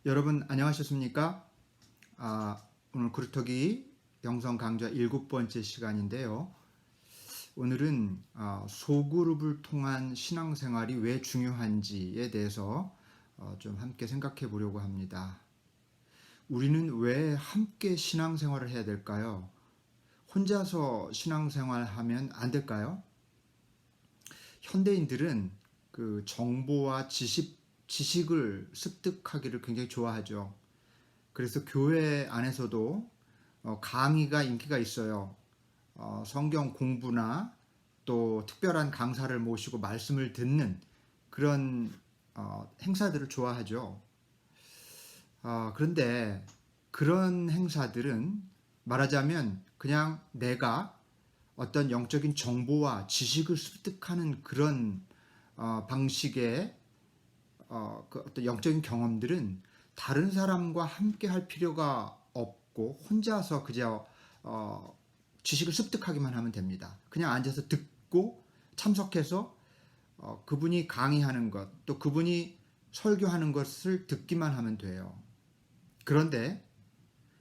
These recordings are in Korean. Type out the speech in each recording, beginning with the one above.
여러분 안녕하셨습니까? 오늘 구루터기 영성 강좌 7번째 시간인데요. 오늘은 소그룹을 통한 신앙생활이 왜 중요한지에 대해서 좀 함께 생각해 보려고 합니다. 우리는 왜 함께 신앙생활을 해야 될까요? 혼자서 신앙생활하면 안 될까요? 현대인들은 그 정보와 지식을 습득하기를 굉장히 좋아하죠. 그래서 교회 안에서도 강의가 인기가 있어요. 성경 공부나 또 특별한 강사를 모시고 말씀을 듣는 그런 행사들을 좋아하죠. 그런데 그런 행사들은 말하자면 그냥 내가 어떤 영적인 정보와 지식을 습득하는 그런 방식의 그 어떤 영적인 경험들은 다른 사람과 함께 할 필요가 없고 혼자서 그저 지식을 습득하기만 하면 됩니다. 그냥 앉아서 듣고 참석해서 그분이 강의하는 것, 또 그분이 설교하는 것을 듣기만 하면 돼요. 그런데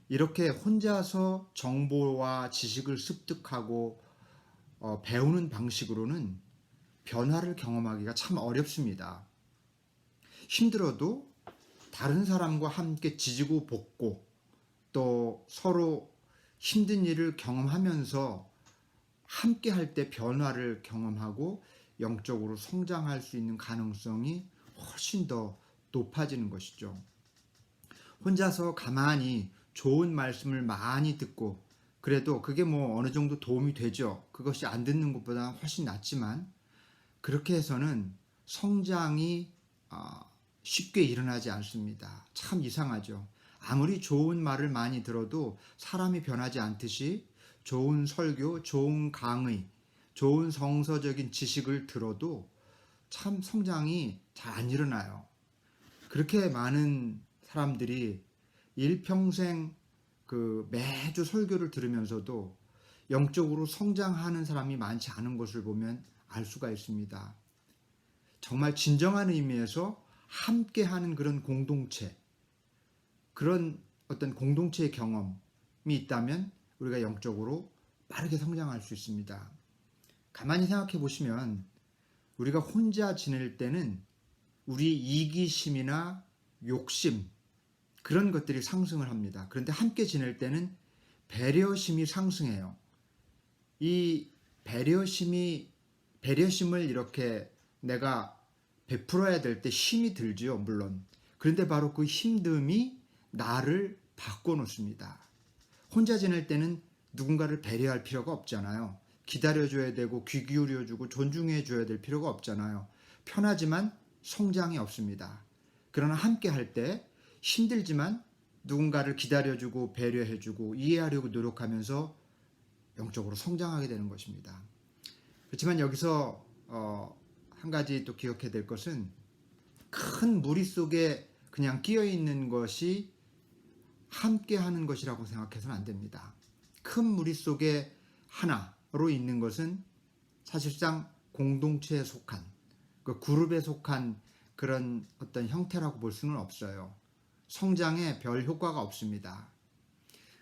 이렇게 혼자서 정보와 지식을 습득하고 배우는 방식으로는 변화를 경험하기가 참 어렵습니다. 힘들어도 다른 사람과 함께 지지고 볶고 또 서로 힘든 일을 경험하면서 함께 할 때 변화를 경험하고 영적으로 성장할 수 있는 가능성이 훨씬 더 높아지는 것이죠. 혼자서 가만히 좋은 말씀을 많이 듣고 그래도 그게 뭐 어느 정도 도움이 되죠. 그것이 안 듣는 것보다 훨씬 낫지만 그렇게 해서는 성장이 쉽게 일어나지 않습니다. 참 이상하죠. 아무리 좋은 말을 많이 들어도 사람이 변하지 않듯이 좋은 설교, 좋은 강의, 좋은 성서적인 지식을 들어도 참 성장이 잘 안 일어나요. 그렇게 많은 사람들이 일평생 그 매주 설교를 들으면서도 영적으로 성장하는 사람이 많지 않은 것을 보면 알 수가 있습니다. 정말 진정한 의미에서 함께하는 그런 공동체, 그런 어떤 공동체의 경험이 있다면 우리가 영적으로 빠르게 성장할 수 있습니다. 가만히 생각해 보시면 우리가 혼자 지낼 때는 우리 이기심이나 욕심 그런 것들이 상승을 합니다. 그런데 함께 지낼 때는 배려심이 상승해요. 이 배려심을 이렇게 내가 베풀어야 될 때 힘이 들지요, 물론. 그런데 바로 그 힘듦이 나를 바꿔놓습니다. 혼자 지낼 때는 누군가를 배려할 필요가 없잖아요. 기다려줘야 되고 귀 기울여주고 존중해줘야 될 필요가 없잖아요. 편하지만 성장이 없습니다. 그러나 함께 할 때 힘들지만 누군가를 기다려주고 배려해주고 이해하려고 노력하면서 영적으로 성장하게 되는 것입니다. 그렇지만 여기서 한 가지 또 기억해야 될 것은 큰 무리 속에 그냥 끼어 있는 것이 함께 하는 것이라고 생각해서는 안 됩니다. 큰 무리 속에 하나로 있는 것은 사실상 공동체에 속한 그 그룹에 속한 그런 어떤 형태라고 볼 수는 없어요. 성장에 별 효과가 없습니다.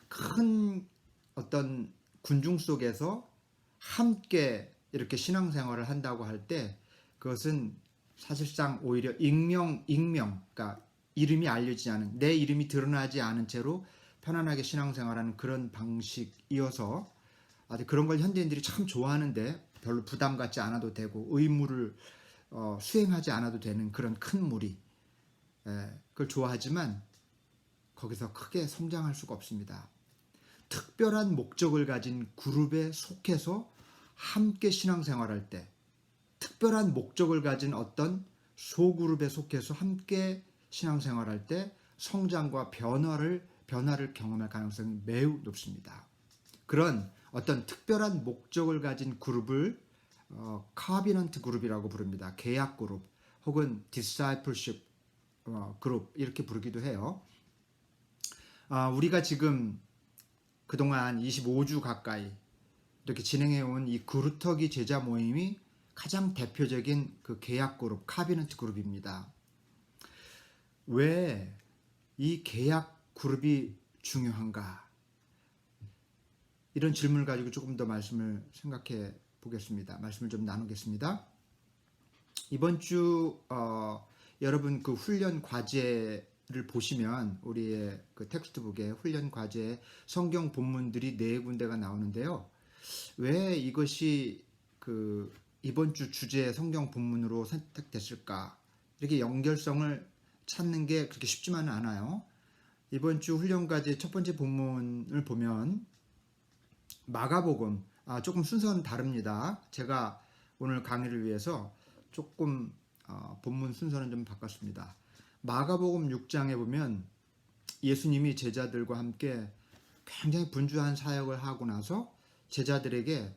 큰 어떤 군중 속에서 함께 이렇게 신앙생활을 한다고 할 때 그것은 사실상 오히려 그러니까 이름이 알려지지 않은 내 이름이 드러나지 않은 채로 편안하게 신앙생활하는 그런 방식이어서 그런 걸 현대인들이 참 좋아하는데 별로 부담 갖지 않아도 되고 의무를 수행하지 않아도 되는 그런 큰 무리 그걸 좋아하지만 거기서 크게 성장할 수가 없습니다. 특별한 목적을 가진 그룹에 속해서 함께 신앙생활할 때 특별한 목적을 가진 어떤 소그룹에 속해서 함께 신앙생활할 때 성장과 변화를 경험할 가능성이 매우 높습니다. 그런 어떤 특별한 목적을 가진 그룹을 카비넌트 그룹이라고 부릅니다. 계약 그룹 혹은 디사이플십 그룹 이렇게 부르기도 해요. 우리가 지금 그동안 25주 가까이 이렇게 진행해온 이 구루터기 제자 모임이 가장 대표적인 그 계약 그룹, 카비넌트 그룹입니다. 왜 이 계약 그룹이 중요한가? 이런 질문을 가지고 조금 더 말씀을 생각해 보겠습니다. 말씀을 좀 나누겠습니다. 이번 주 여러분 그 훈련 과제를 보시면 우리의 그 텍스트북에 훈련 과제 성경 본문들이 4군데가 나오는데요. 왜 이것이 그 이번 주 주제 성경 본문으로 선택됐을까? 이렇게 연결성을 찾는 게 그렇게 쉽지만은 않아요. 이번 주 훈련 과제 첫 번째 본문을 보면 마가복음, 조금 순서는 다릅니다. 제가 오늘 강의를 위해서 조금 본문 순서는 좀 바꿨습니다. 마가복음 6장에 보면 예수님이 제자들과 함께 굉장히 분주한 사역을 하고 나서 제자들에게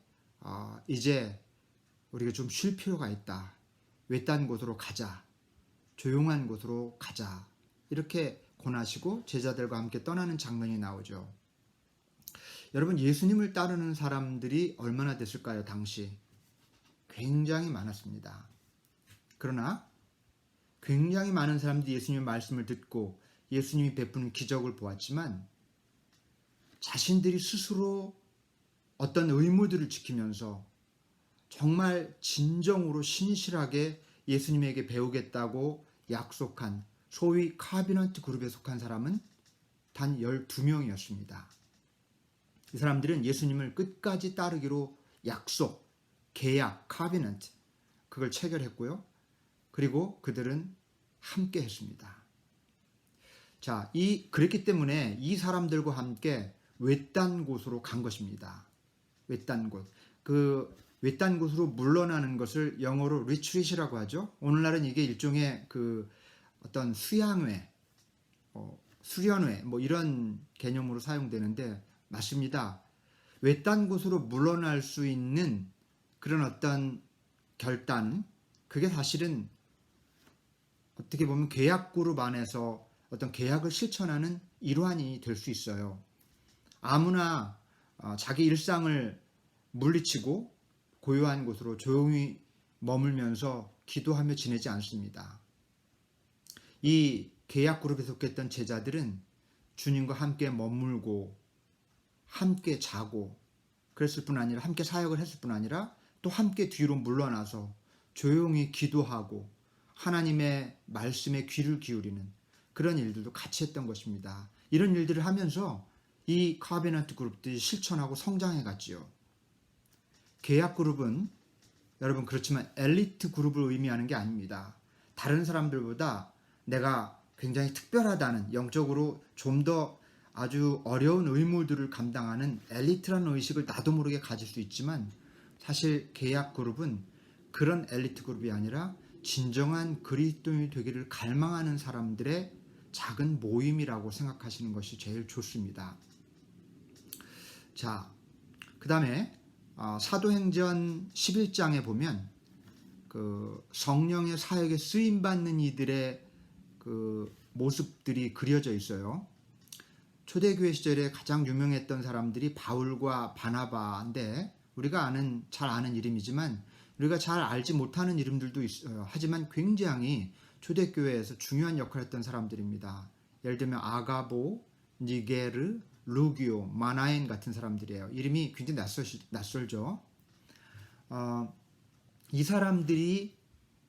이제 우리가 좀 쉴 필요가 있다. 외딴 곳으로 가자. 조용한 곳으로 가자. 이렇게 권하시고 제자들과 함께 떠나는 장면이 나오죠. 여러분, 예수님을 따르는 사람들이 얼마나 됐을까요? 당시 굉장히 많았습니다. 그러나 굉장히 많은 사람들이 예수님의 말씀을 듣고 예수님이 베푸는 기적을 보았지만 자신들이 스스로 어떤 의무들을 지키면서 정말 진정으로 신실하게 예수님에게 배우겠다고 약속한 소위 카비넌트 그룹에 속한 사람은 단 12명이었습니다. 이 사람들은 예수님을 끝까지 따르기로 약속, 계약, 카비넌트 그걸 체결했고요. 그리고 그들은 함께 했습니다. 자, 그랬기 때문에 이 사람들과 함께 외딴 곳으로 간 것입니다. 외딴 곳. 그 외딴 곳으로 물러나는 것을 영어로 리트릿이라고 하죠. 오늘날은 이게 일종의 그 어떤 수양회, 수련회 뭐 이런 개념으로 사용되는데 맞습니다. 외딴 곳으로 물러날 수 있는 그런 어떤 결단, 그게 사실은 어떻게 보면 계약 그룹 안에서 어떤 계약을 실천하는 일환이 될 수 있어요. 아무나 자기 일상을 물리치고 고요한 곳으로 조용히 머물면서 기도하며 지내지 않습니다. 이 계약 그룹에 속했던 제자들은 주님과 함께 머물고 함께 자고 그랬을 뿐 아니라 함께 사역을 했을 뿐 아니라 또 함께 뒤로 물러나서 조용히 기도하고 하나님의 말씀에 귀를 기울이는 그런 일들도 같이 했던 것입니다. 이런 일들을 하면서 이 카베넌트 그룹들이 실천하고 성장해 갔지요. 계약 그룹은 여러분 그렇지만 엘리트 그룹을 의미하는 게 아닙니다. 다른 사람들보다 내가 굉장히 특별하다는 영적으로 좀 더 아주 어려운 의무들을 감당하는 엘리트라는 의식을 나도 모르게 가질 수 있지만 사실 계약 그룹은 그런 엘리트 그룹이 아니라 진정한 그리스도인이 되기를 갈망하는 사람들의 작은 모임이라고 생각하시는 것이 제일 좋습니다. 자, 그 다음에 사도행전 11장에 보면 그 성령의 사역에 쓰임받는 이들의 그 모습들이 그려져 있어요. 초대교회 시절에 가장 유명했던 사람들이 바울과 바나바인데 우리가 잘 아는 이름이지만 우리가 잘 알지 못하는 이름들도 있어요. 하지만 굉장히 초대교회에서 중요한 역할을 했던 사람들입니다. 예를 들면 아가보, 니게르, 루기오, 마나엔 같은 사람들이에요. 이름이 굉장히 낯설죠. 이 사람들이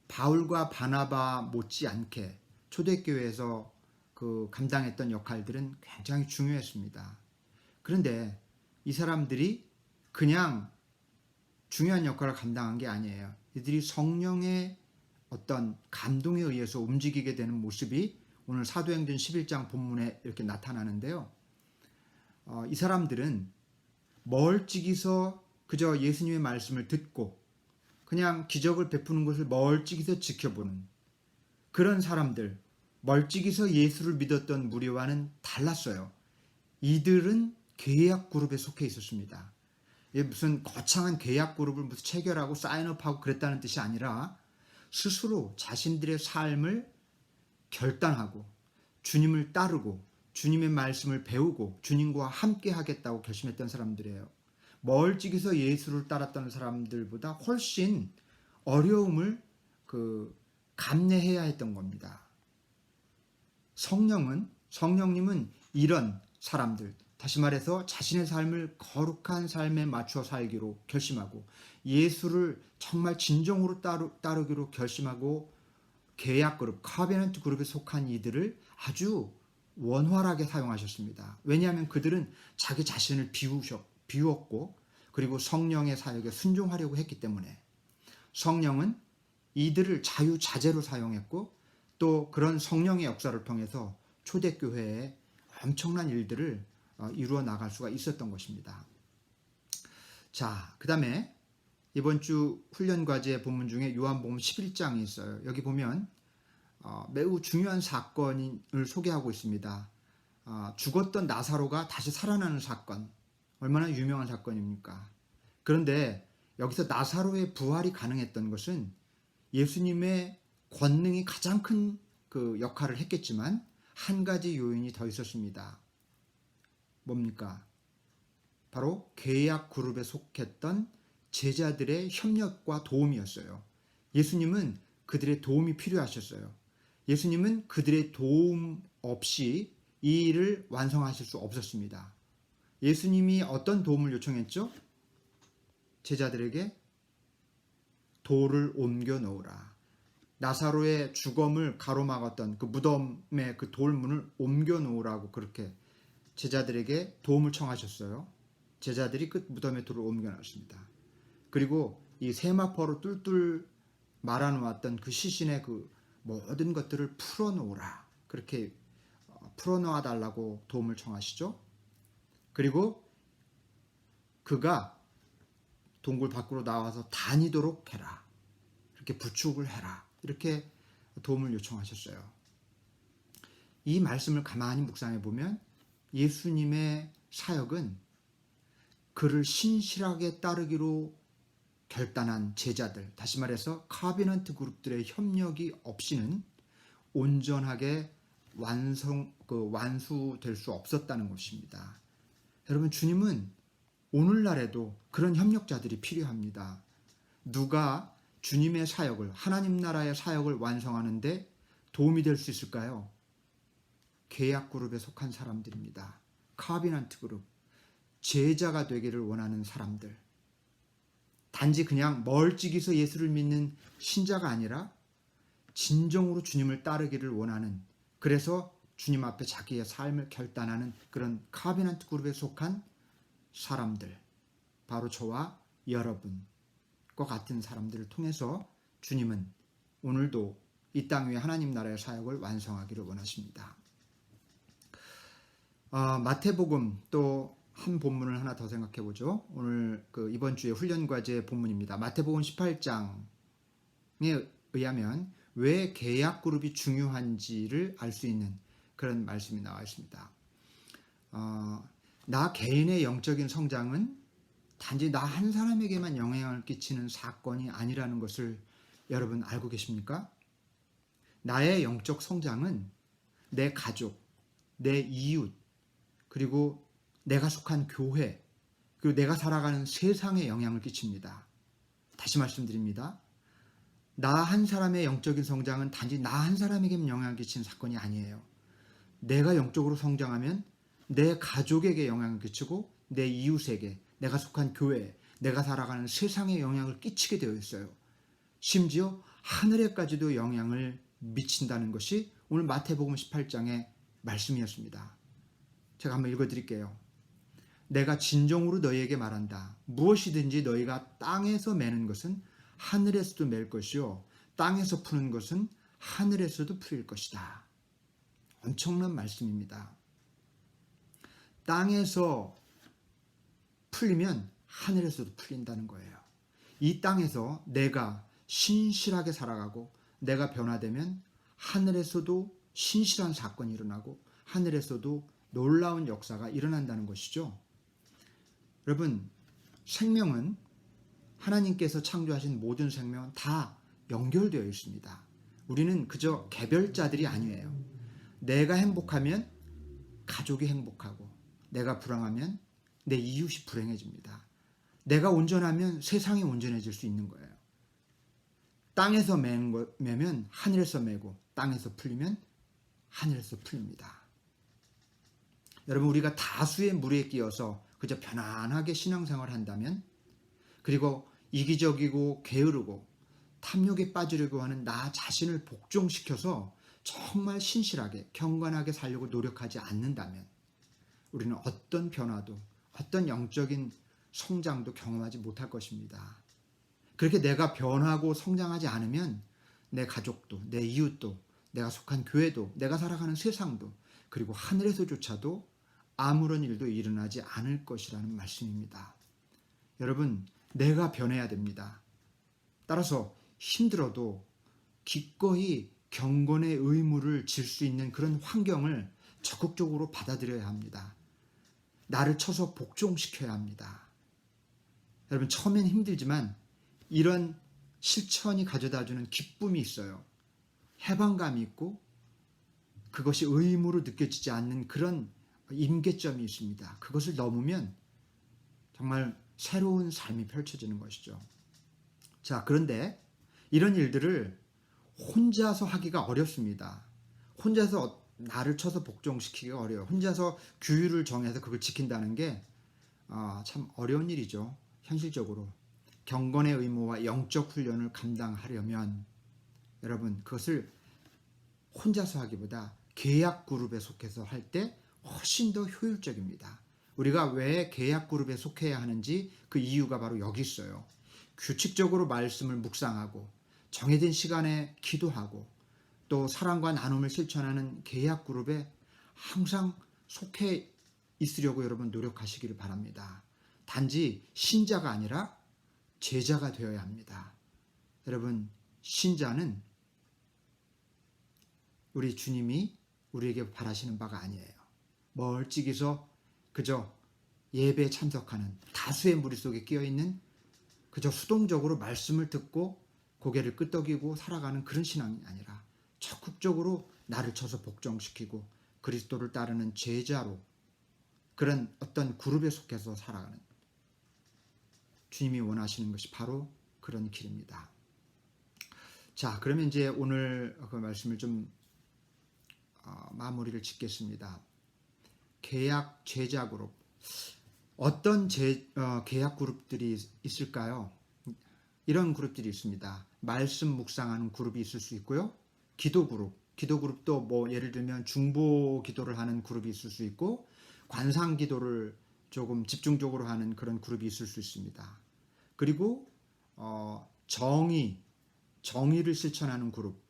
바울과 바나바 못지않게 초대교회에서 그 감당했던 역할들은 굉장히 중요했습니다. 그런데 이 사람들이 그냥 중요한 역할을 감당한 게 아니에요. 이들이 성령의 어떤 감동에 의해서 움직이게 되는 모습이 오늘 사도행전 11장 본문에 이렇게 나타나는데요. 이 사람들은 멀찍이서 그저 예수님의 말씀을 듣고 그냥 기적을 베푸는 것을 멀찍이서 지켜보는 그런 사람들, 멀찍이서 예수를 믿었던 무리와는 달랐어요. 이들은 계약 그룹에 속해 있었습니다. 이게 무슨 거창한 계약 그룹을 무슨 체결하고 사인업하고 그랬다는 뜻이 아니라 스스로 자신들의 삶을 결단하고 주님을 따르고 주님의 말씀을 배우고 주님과 함께 하겠다고 결심했던 사람들이에요. 멀찍이서 예수를 따랐던 사람들보다 훨씬 어려움을 감내해야 했던 겁니다. 성령은 성령님은 이런 사람들, 다시 말해서 자신의 삶을 거룩한 삶에 맞춰 살기로 결심하고 예수를 정말 진정으로 따르기로 결심하고 계약 그룹, 카베넌트 그룹에 속한 이들을 아주 원활하게 사용하셨습니다. 왜냐하면 그들은 자기 자신을 비웠고 그리고 성령의 사역에 순종하려고 했기 때문에 성령은 이들을 자유자재로 사용했고 또 그런 성령의 역사를 통해서 초대교회에 엄청난 일들을 이루어 나갈 수가 있었던 것입니다. 자, 그 다음에 이번 주 훈련 과제 본문 중에 요한복음 11장이 있어요. 여기 보면 매우 중요한 사건을 소개하고 있습니다. 죽었던 나사로가 다시 살아나는 사건, 얼마나 유명한 사건입니까? 그런데 여기서 나사로의 부활이 가능했던 것은 예수님의 권능이 가장 큰 그 역할을 했겠지만 한 가지 요인이 더 있었습니다. 뭡니까? 바로 계약 그룹에 속했던 제자들의 협력과 도움이었어요. 예수님은 그들의 도움이 필요하셨어요. 예수님은 그들의 도움 없이 이 일을 완성하실 수 없었습니다. 예수님이 어떤 도움을 요청했죠? 제자들에게 돌을 옮겨 놓으라. 나사로의 죽음을 가로막았던 그 무덤의 그 돌문을 옮겨 놓으라고 그렇게 제자들에게 도움을 청하셨어요. 제자들이 그 무덤의 돌을 옮겨 놨습니다. 그리고 이 세마포로 뚫뚫 말아놓았던 그 시신의 그 모든 것들을 풀어놓으라. 그렇게 풀어놓아 달라고 도움을 청하시죠. 그리고 그가 동굴 밖으로 나와서 다니도록 해라. 이렇게 부축을 해라. 이렇게 도움을 요청하셨어요. 이 말씀을 가만히 묵상해 보면 예수님의 사역은 그를 신실하게 따르기로 결단한 제자들, 다시 말해서 카비넌트 그룹들의 협력이 없이는 온전하게 완수될 수 없었다는 것입니다. 여러분, 주님은 오늘날에도 그런 협력자들이 필요합니다. 누가 주님의 사역을, 하나님 나라의 사역을 완성하는데 도움이 될 수 있을까요? 계약 그룹에 속한 사람들입니다. 카비넌트 그룹, 제자가 되기를 원하는 사람들. 단지 그냥 멀찍이서 예수를 믿는 신자가 아니라 진정으로 주님을 따르기를 원하는, 그래서 주님 앞에 자기의 삶을 결단하는 그런 카비넌트 그룹에 속한 사람들, 바로 저와 여러분과 같은 사람들을 통해서 주님은 오늘도 이 땅 위에 하나님 나라의 사역을 완성하기를 원하십니다. 마태복음 또 한 본문을 하나 더 생각해 보죠. 오늘 이번 주에 훈련 과제 본문입니다. 마태복음 18장에 의하면 왜 계약 그룹이 중요한지를 알 수 있는 그런 말씀이 나와 있습니다. 나 개인의 영적인 성장은 단지 나 한 사람에게만 영향을 끼치는 사건이 아니라는 것을 여러분 알고 계십니까? 나의 영적 성장은 내 가족, 내 이웃, 그리고 내가 속한 교회, 그리고 내가 살아가는 세상에 영향을 끼칩니다. 다시 말씀드립니다. 나 한 사람의 영적인 성장은 단지 나 한 사람에게만 영향을 끼치는 사건이 아니에요. 내가 영적으로 성장하면 내 가족에게 영향을 끼치고 내 이웃에게, 내가 속한 교회, 내가 살아가는 세상에 영향을 끼치게 되어 있어요. 심지어 하늘에까지도 영향을 미친다는 것이 오늘 마태복음 18장의 말씀이었습니다. 제가 한번 읽어드릴게요. 내가 진정으로 너희에게 말한다. 무엇이든지 너희가 땅에서 매는 것은 하늘에서도 맬 것이요 땅에서 푸는 것은 하늘에서도 풀릴 것이다. 엄청난 말씀입니다. 땅에서 풀리면 하늘에서도 풀린다는 거예요. 이 땅에서 내가 신실하게 살아가고 내가 변화되면 하늘에서도 신실한 사건이 일어나고 하늘에서도 놀라운 역사가 일어난다는 것이죠. 여러분, 생명은 하나님께서 창조하신 모든 생명은 다 연결되어 있습니다. 우리는 그저 개별자들이 아니에요. 내가 행복하면 가족이 행복하고 내가 불행하면 내 이웃이 불행해집니다. 내가 온전하면 세상이 온전해질 수 있는 거예요. 땅에서 매면 하늘에서 매고 땅에서 풀리면 하늘에서 풀립니다. 여러분, 우리가 다수의 무리에 끼어서 그저 편안하게 신앙생활을 한다면, 그리고 이기적이고 게으르고 탐욕에 빠지려고 하는 나 자신을 복종시켜서 정말 신실하게 경건하게 살려고 노력하지 않는다면 우리는 어떤 변화도, 어떤 영적인 성장도 경험하지 못할 것입니다. 그렇게 내가 변하고 성장하지 않으면 내 가족도, 내 이웃도, 내가 속한 교회도, 내가 살아가는 세상도, 그리고 하늘에서조차도 아무런 일도 일어나지 않을 것이라는 말씀입니다. 여러분, 내가 변해야 됩니다. 따라서 힘들어도 기꺼이 경건의 의무를 질 수 있는 그런 환경을 적극적으로 받아들여야 합니다. 나를 쳐서 복종시켜야 합니다. 여러분, 처음엔 힘들지만 이런 실천이 가져다주는 기쁨이 있어요. 해방감이 있고 그것이 의무로 느껴지지 않는 그런 임계점이 있습니다. 그것을 넘으면 정말 새로운 삶이 펼쳐지는 것이죠. 자, 그런데 이런 일들을 혼자서 하기가 어렵습니다. 혼자서 나를 쳐서 복종시키기가 어려워요. 혼자서 규율을 정해서 그걸 지킨다는 게 참 어려운 일이죠. 현실적으로. 경건의 의무와 영적 훈련을 감당하려면 여러분, 그것을 혼자서 하기보다 계약 그룹에 속해서 할 때 훨씬 더 효율적입니다. 우리가 왜 계약 그룹에 속해야 하는지 그 이유가 바로 여기 있어요. 규칙적으로 말씀을 묵상하고 정해진 시간에 기도하고 또 사랑과 나눔을 실천하는 계약 그룹에 항상 속해 있으려고 여러분 노력하시기를 바랍니다. 단지 신자가 아니라 제자가 되어야 합니다. 여러분, 신자는 우리 주님이 우리에게 바라시는 바가 아니에요. 멀찍이서 그저 예배에 참석하는 다수의 무리 속에 끼어있는 그저 수동적으로 말씀을 듣고 고개를 끄덕이고 살아가는 그런 신앙이 아니라 적극적으로 나를 쳐서 복종시키고 그리스도를 따르는 제자로 그런 어떤 그룹에 속해서 살아가는 주님이 원하시는 것이 바로 그런 길입니다. 자, 그러면 이제 오늘 그 말씀을 좀 마무리를 짓겠습니다. 계약 제자 그룹. 어떤 계약 그룹들이 있을까요? 이런 그룹들이 있습니다. 말씀 묵상하는 그룹이 있을 수 있고요. 기도 그룹. 기도 그룹도 뭐 예를 들면 중보 기도를 하는 그룹이 있을 수 있고 관상 기도를 조금 집중적으로 하는 그런 그룹이 있을 수 있습니다. 그리고 정의를 실천하는 그룹,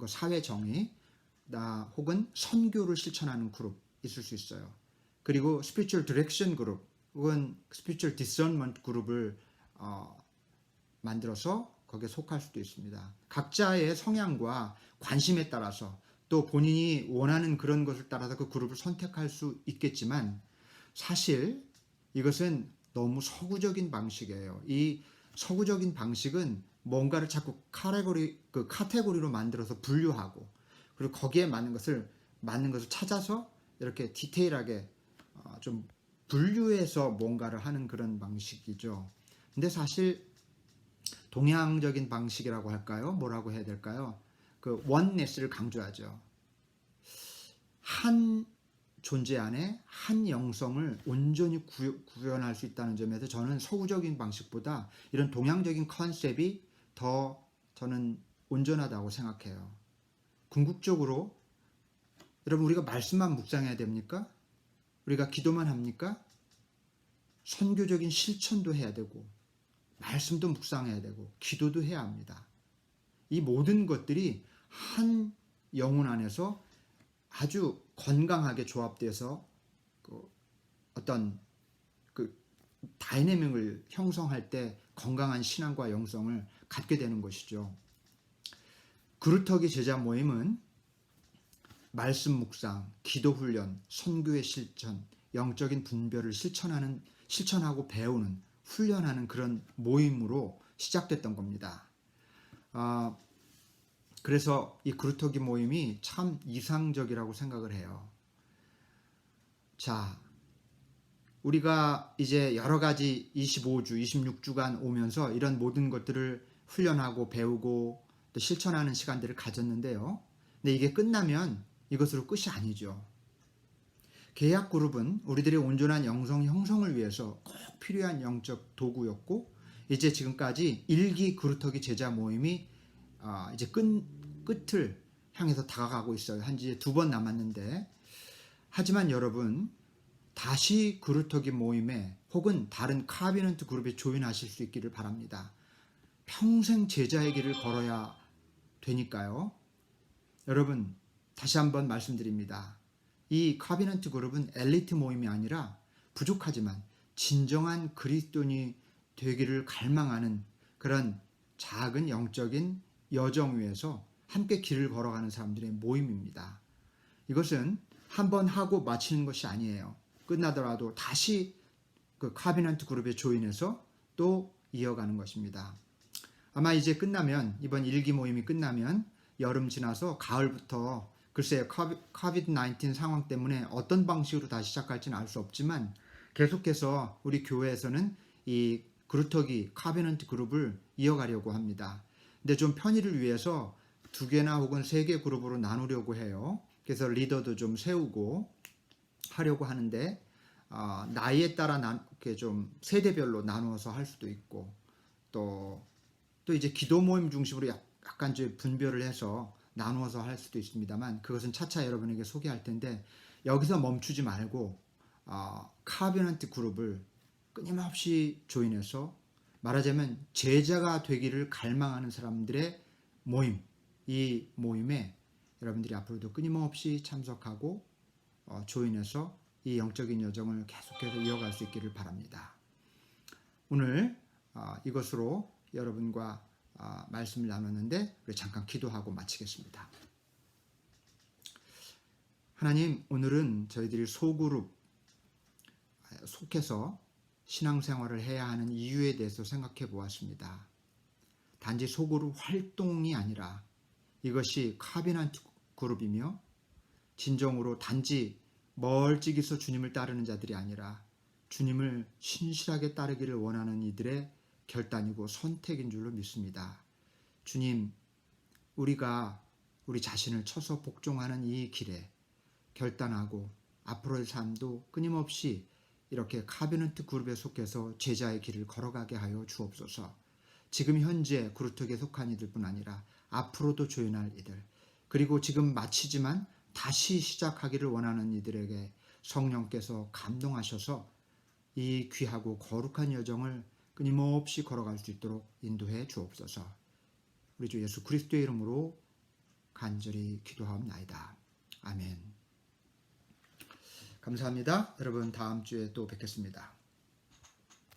사회 정의, 혹은 선교를 실천하는 그룹 있을 수 있어요. 그리고 Spiritual Direction 그룹 혹은 Spiritual Discernment 그룹을 만들어서 거기에 속할 수도 있습니다. 각자의 성향과 관심에 따라서 또 본인이 원하는 그런 것을 따라서 그 그룹을 선택할 수 있겠지만 사실 이것은 너무 서구적인 방식이에요. 이 서구적인 방식은 뭔가를 자꾸 카테고리로 만들어서 분류하고 그리고 거기에 맞는 것을 찾아서 이렇게 디테일하게 좀 분류해서 뭔가를 하는 그런 방식이죠. 근데 사실 동양적인 방식이라고 할까요? 뭐라고 해야 될까요? 그 원네스를 강조하죠. 한 존재 안에 한 영성을 온전히 구현할 수 있다는 점에서 저는 서구적인 방식보다 이런 동양적인 컨셉이 더 저는 온전하다고 생각해요. 궁극적으로 여러분, 우리가 말씀만 묵상해야 됩니까? 우리가 기도만 합니까? 선교적인 실천도 해야 되고 말씀도 묵상해야 되고 기도도 해야 합니다. 이 모든 것들이 한 영혼 안에서 아주 건강하게 조합돼서 어떤 다이내믹을 형성할 때 건강한 신앙과 영성을 갖게 되는 것이죠. 그루터기 제자 모임은 말씀 묵상, 기도 훈련, 선교의 실천, 영적인 분별을 실천하고 배우는, 훈련하는 그런 모임으로 시작됐던 겁니다. 그래서 이 그루터기 모임이 참 이상적이라고 생각을 해요. 자, 우리가 이제 여러 가지 25주, 26주간 오면서 이런 모든 것들을 훈련하고 배우고 또 실천하는 시간들을 가졌는데요. 근데 이게 끝나면 이것으로 끝이 아니죠. 계약 그룹은 우리들의 온전한 영성 형성을 위해서 꼭 필요한 영적 도구였고, 이제 지금까지 일기 그루터기 제자 모임이 이제 끝을 향해서 다가가고 있어요. 한 이제 2번 남았는데, 하지만 여러분 다시 그루터기 모임에 혹은 다른 카비넌트 그룹에 조인하실 수 있기를 바랍니다. 평생 제자의 길을 걸어야 되니까요. 여러분 다시 한번 말씀드립니다. 이 카비넌트 그룹은 엘리트 모임이 아니라 부족하지만 진정한 그리스도인이 되기를 갈망하는 그런 작은 영적인 여정 위에서 함께 길을 걸어가는 사람들의 모임입니다. 이것은 한번 하고 마치는 것이 아니에요. 끝나더라도 다시 그 카비넌트 그룹에 조인해서 또 이어가는 것입니다. 아마 이제 끝나면, 이번 일기 모임이 끝나면 여름 지나서 가을부터, 글쎄요, 코비드-19 상황 때문에 어떤 방식으로 다시 시작할지는 알 수 없지만 계속해서 우리 교회에서는 이 그루터기 카비넌트 그룹을 이어가려고 합니다. 근데 좀 편의를 위해서 2개나 혹은 3개 그룹으로 나누려고 해요. 그래서 리더도 좀 세우고 하려고 하는데, 나이에 따라 이렇게 좀 세대별로 나누어서 할 수도 있고, 또 이제 기도 모임 중심으로 약간 좀 분별을 해서 나누어서 할 수도 있습니다만, 그것은 차차 여러분에게 소개할 텐데, 여기서 멈추지 말고 카비넌트 그룹을 끊임없이 조인해서, 말하자면 제자가 되기를 갈망하는 사람들의 모임, 이 모임에 여러분들이 앞으로도 끊임없이 참석하고 조인해서 이 영적인 여정을 계속해서 이어갈 수 있기를 바랍니다. 오늘 이것으로 여러분과 말씀을 나눴는데, 우리 잠깐 기도하고 마치겠습니다. 하나님, 오늘은 저희들이 소그룹 속해서 신앙생활을 해야 하는 이유에 대해서 생각해 보았습니다. 단지 소그룹 활동이 아니라 이것이 카비넌트 그룹이며, 진정으로 단지 멀찍이서 주님을 따르는 자들이 아니라 주님을 신실하게 따르기를 원하는 이들의 결단이고 선택인 줄로 믿습니다. 주님, 우리가 우리 자신을 쳐서 복종하는 이 길에 결단하고 앞으로의 삶도 끊임없이 이렇게 카비넌트 그룹에 속해서 제자의 길을 걸어가게 하여 주옵소서. 지금 현재 그루터기에 속한 이들뿐 아니라 앞으로도 조인할 이들, 그리고 지금 마치지만 다시 시작하기를 원하는 이들에게 성령께서 감동하셔서 이 귀하고 거룩한 여정을 끊임없이 걸어갈 수 있도록 인도해 주옵소서. 우리 주 예수 그리스도의 이름으로 간절히 기도하옵나이다. 아멘. 감사합니다. 여러분, 다음 주에 또 뵙겠습니다.